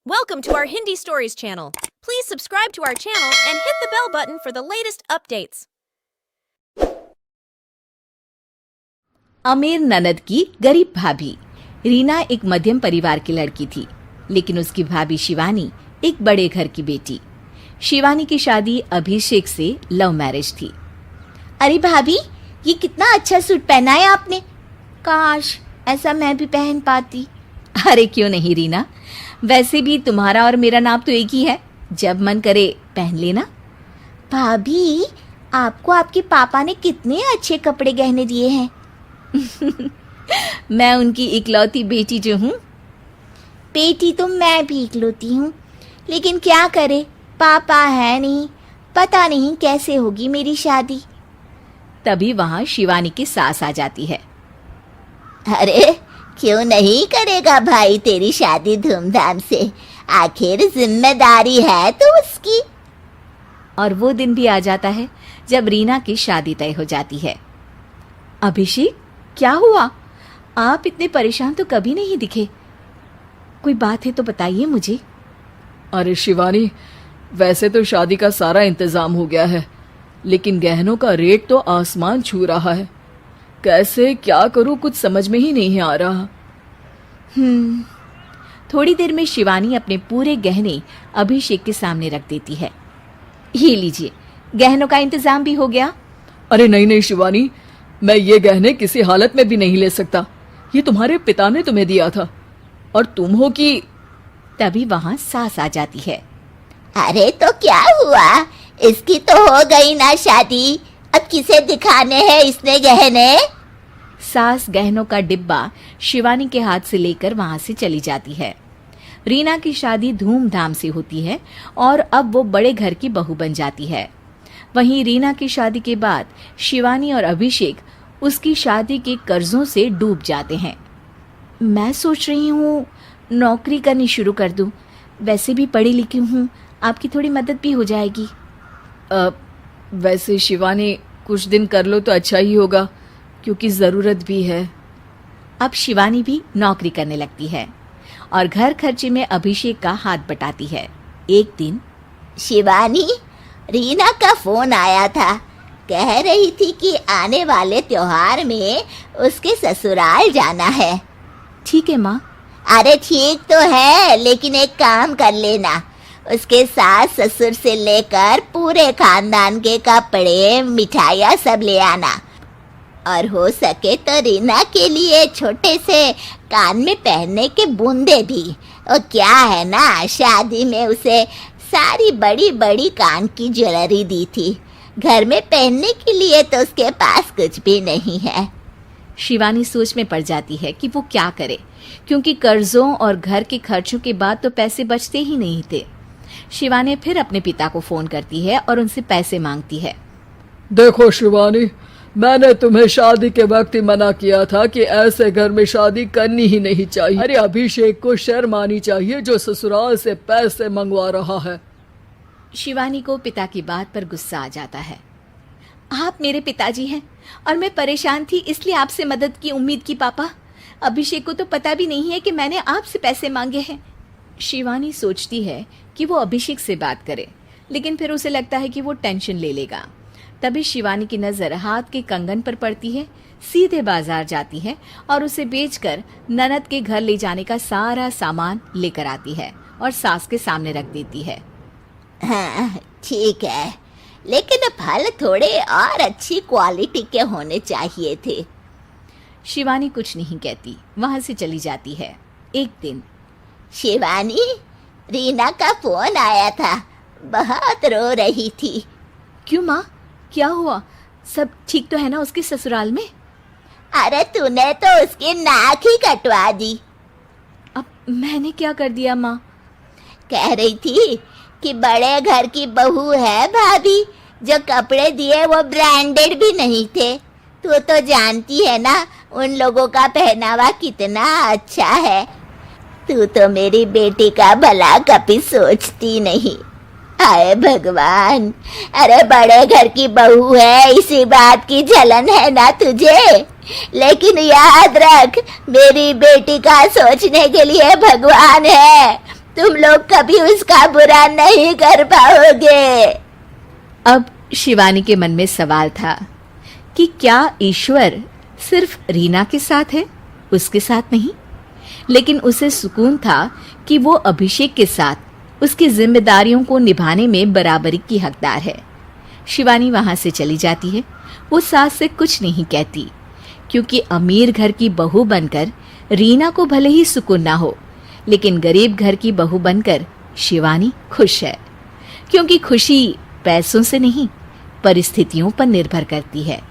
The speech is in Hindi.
Welcome to our Hindi Stories channel. Please subscribe to our channel and hit the bell button for the latest updates. अमीर ननद की गरीब भाभी। रीना एक मध्यम परिवार की लड़की थी, लेकिन उसकी भाभी शिवानी एक बड़े घर की बेटी। शिवानी की शादी अभिषेक से लव मैरिज थी। अरे भाभी, ये कितना अच्छा सूट पहना है आपने। काश ऐसा मैं भी पहन पाती। अरे क्यों नहीं रीना, वैसे भी तुम्हारा और मेरा नाप तो एक ही है, जब मन करे पहन लेना। भाभी, आपको आपके पापा ने कितने अच्छे कपड़े गहने दिए हैं। मैं उनकी इकलौती बेटी जो हूँ। बेटी तो मैं भी इकलौती हूँ, लेकिन क्या करे, पापा है नहीं, पता नहीं कैसे होगी मेरी शादी। तभी वहाँ शिवानी की सास आ जाती है। अरे क्यों नहीं करेगा भाई तेरी शादी धूमधाम से, आखिर जिम्मेदारी है तो उसकी। और वो दिन भी आ जाता है जब रीना की शादी तय हो जाती है। अभिषेक, क्या हुआ? आप इतने परेशान तो कभी नहीं दिखे। कोई बात है तो बताइए मुझे। अरे शिवानी, वैसे तो शादी का सारा इंतजाम हो गया है, लेकिन गहनों का रेट तो आसमान छू रहा है। कैसे क्या करूं, कुछ समझ में ही नहीं आ रहा। थोड़ी देर में शिवानी अपने पूरे गहने अभिषेक के सामने रख देती है। ये लीजिए, गहनों का इंतजाम भी हो गया। अरे नहीं नहीं शिवानी, मैं ये गहने किसी हालत में भी नहीं ले सकता। ये तुम्हारे पिता ने तुम्हें दिया था, और तुम हो कि। तभी वहां सास आ जाती है। अरे तो क्या हुआ, इसकी तो हो गई ना शादी, अब किसे दिखाने हैं इसने गहने। सास गहनों का डिब्बा शिवानी के हाथ से लेकर वहां से चली जाती है। रीना की शादी धूमधाम से होती है और अब वो बड़े घर की बहू बन जाती है। वहीं रीना की शादी के बाद शिवानी और अभिषेक उसकी शादी के कर्जों से डूब जाते हैं। मैं सोच रही हूँ नौकरी करनी शुरू कर दूँ, वैसे भी पढ़ी लिखी हूँ, आपकी थोड़ी मदद भी हो जाएगी। वैसे शिवानी, कुछ दिन कर लो तो अच्छा ही होगा, क्योंकि ज़रूरत भी है। अब शिवानी भी नौकरी करने लगती है और घर खर्चे में अभिषेक का हाथ बटाती है। एक दिन शिवानी, रीना का फोन आया था, कह रही थी कि आने वाले त्योहार में उसके ससुराल जाना है। ठीक है माँ। अरे ठीक तो है, लेकिन एक काम कर लेना, उसके सास ससुर से लेकर पूरे खानदान के कपड़े मिठाइयाँ सब ले आना, और हो सके तो रीना के लिए छोटे से कान में पहनने के बूंदे भी। और क्या है ना, शादी में उसे सारी बड़ी बड़ी कान की ज्वेलरी दी थी, घर में पहनने के लिए तो उसके पास कुछ भी नहीं है। शिवानी सोच में पड़ जाती है कि वो क्या करे, क्योंकि कर्जों और घर के खर्चों के बाद तो पैसे बचते ही नहीं थे। शिवानी फिर अपने पिता को फोन करती है और उनसे पैसे मांगती है। देखो शिवानी, मैंने तुम्हें शादी के वक्त ही मना किया था कि ऐसे घर में शादी करनी ही नहीं चाहिए। अरे अभिषेक को शर्म आनी चाहिए जो ससुराल से पैसे मंगवा रहा है। शिवानी को पिता की बात पर गुस्सा आ जाता है। आप मेरे पिताजी हैं और मैं परेशान थी, इसलिए आपसे मदद की उम्मीद की पापा। अभिषेक को तो पता भी नहीं है कि मैंने आपसे पैसे मांगे हैं। शिवानी सोचती है कि वो अभिषेक से बात करे, लेकिन फिर उसे लगता है कि वो टेंशन ले लेगा। तभी शिवानी की नज़र हाथ के कंगन पर पड़ती है। सीधे बाजार जाती है और उसे बेचकर ननद के घर ले जाने का सारा सामान लेकर आती है और सास के सामने रख देती है। हाँ ठीक है, लेकिन फल थोड़े और अच्छी क्वालिटी के होने चाहिए थे। शिवानी कुछ नहीं कहती, वहां से चली जाती है। एक दिन शिवानी, रीना का फोन आया था, बहुत रो रही थी। क्यों माँ, क्या हुआ? सब ठीक तो है ना उसके ससुराल में? अरे तूने तो उसकी नाक ही कटवा दी। अब मैंने क्या कर दिया माँ? कह रही थी कि बड़े घर की बहू है भाभी, जो कपड़े दिए वो ब्रांडेड भी नहीं थे। तू तो जानती है ना उन लोगों का पहनावा कितना अच्छा है। तू तो मेरी बेटी का भला कभी सोचती नहीं। हाय भगवान, अरे बड़े घर की बहू है, इसी बात की जलन है ना तुझे, लेकिन याद रख, मेरी बेटी का सोचने के लिए भगवान है। तुम लोग कभी उसका बुरा नहीं कर पाओगे। अब शिवानी के मन में सवाल था कि क्या ईश्वर सिर्फ रीना के साथ है, उसके साथ नहीं। लेकिन उसे सुकून था कि वो अभिषेक के साथ उसकी जिम्मेदारियों को निभाने में बराबरी की हकदार है। शिवानी वहां से चली जाती है। वो सास से कुछ नहीं कहती, क्योंकि अमीर घर की बहू बनकर रीना को भले ही सुकून ना हो, लेकिन गरीब घर की बहू बनकर शिवानी खुश है, क्योंकि खुशी पैसों से नहीं परिस्थितियों पर निर्भर करती है।